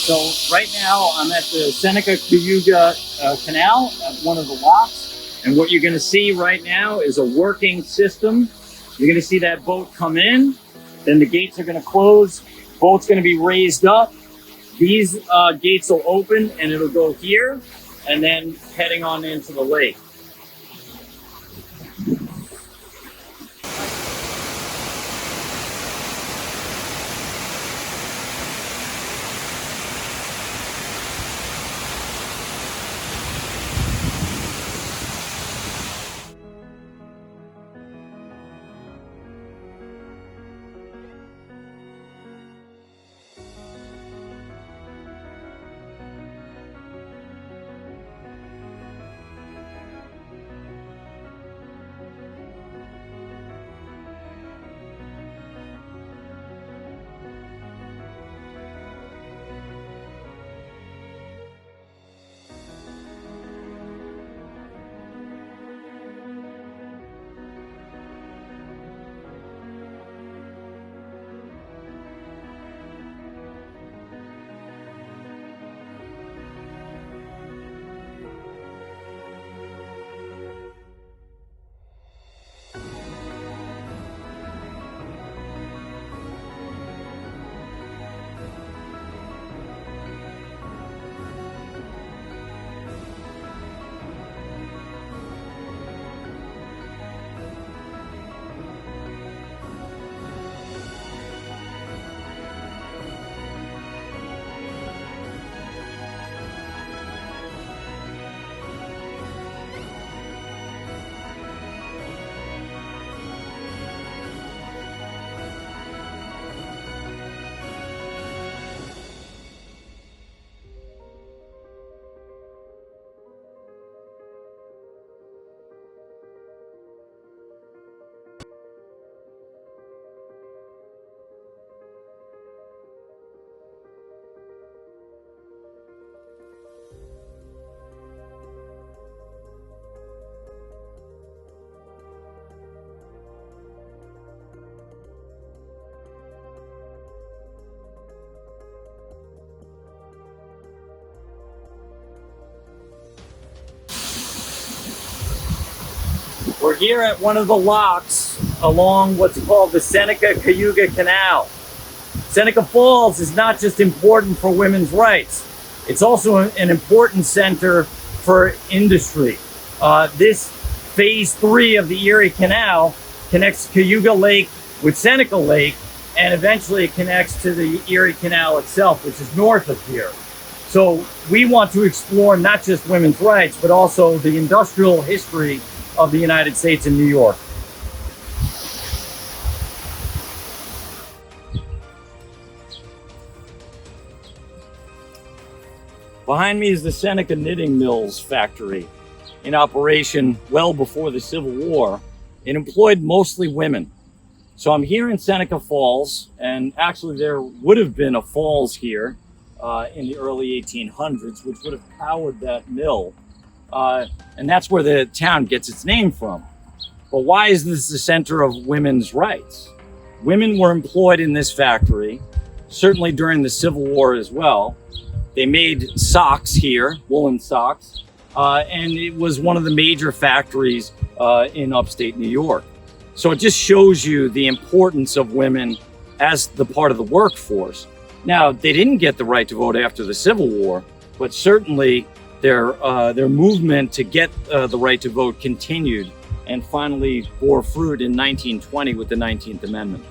So right now I'm at the Seneca Canal at one of the locks. And what you're going to see right now is a working system. You're going to see that boat come in, then the gates are going to close. Boat's going to be raised up. These gates will open and it'll go here and then heading on into the lake. We're here at one of the locks along what's called the Seneca Canal. Seneca Falls is not just important for women's rights, it's also an important center for industry. This phase 3 of the Erie Canal connects Cayuga Lake with Seneca Lake, and eventually it connects to the Erie Canal itself, which is north of here. So we want to explore not just women's rights, but also the industrial history of the United States and New York. Behind me is the Seneca Knitting Mills factory, in operation well before the Civil War. It employed mostly women. So I'm here in Seneca Falls, and actually there would have been a falls here in the early 1800s, which would have powered that mill. And that's where the town gets its name from. But why is this the center of women's rights? Women were employed in this factory, certainly during the Civil War as well. They made socks here, woolen socks, and it was one of the major factories in upstate New York. So it just shows you the importance of women as the part of the workforce. Now, they didn't get the right to vote after the Civil War, but certainly their movement to get the right to vote continued and finally bore fruit in 1920 with the 19th Amendment.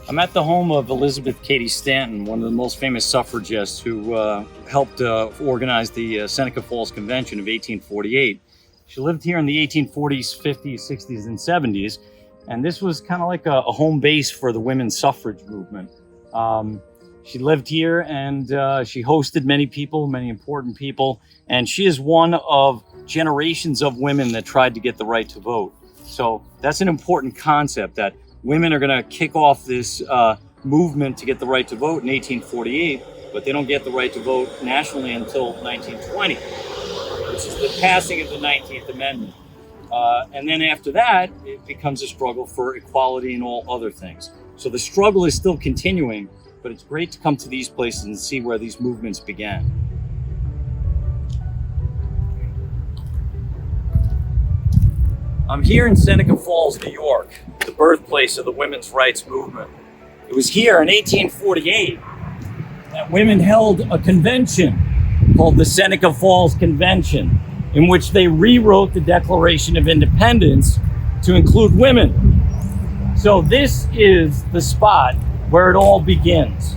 I'm at the home of Elizabeth Cady Stanton, one of the most famous suffragists who helped organize the Seneca Falls Convention of 1848. She lived here in the 1840s, 50s, 60s, and 70s, and this was kind of like a home base for the women's suffrage movement. She lived here and she hosted many people, many important people, and she is one of generations of women that tried to get the right to vote. So that's an important concept, that women are going to kick off this movement to get the right to vote in 1848, but they don't get the right to vote nationally until 1920, which is the passing of the 19th Amendment. And then after that, it becomes a struggle for equality and all other things. So the struggle is still continuing, but it's great to come to these places and see where these movements began. I'm here in Seneca Falls, New York, the birthplace of the women's rights movement. It was here in 1848 that women held a convention called the Seneca Falls Convention, in which they rewrote the Declaration of Independence to include women. So this is the spot where it all begins.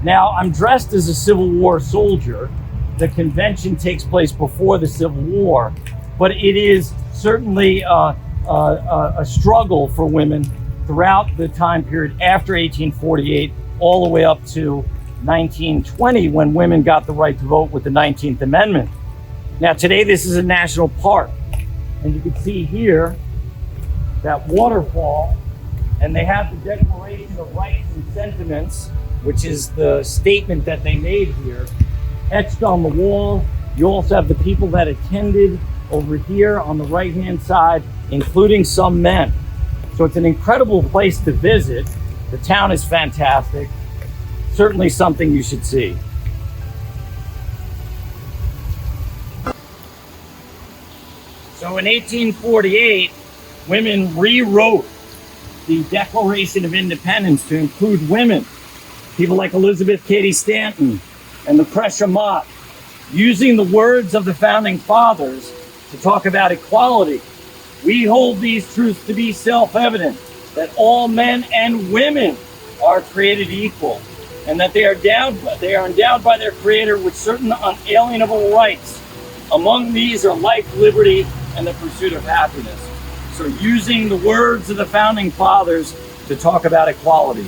Now, I'm dressed as a Civil War soldier. The convention takes place before the Civil War, but it is certainly a struggle for women throughout the time period after 1848, all the way up to 1920, when women got the right to vote with the 19th Amendment. Now, today this is a national park, and you can see here that waterfall, and they have the Declaration of Rights and Sentiments, which is the statement that they made here, etched on the wall. You also have the people that attended over here on the right-hand side, including some men. So it's an incredible place to visit. The town is fantastic. Certainly something you should see. So in 1848, women rewrote the Declaration of Independence to include women. People like Elizabeth Cady Stanton and Lucretia Mott, using the words of the founding fathers to talk about equality. We hold these truths to be self-evident, that all men and women are created equal, and that they are endowed by their Creator with certain unalienable rights. Among these are life, liberty, and the pursuit of happiness. So using the words of the founding fathers to talk about equality.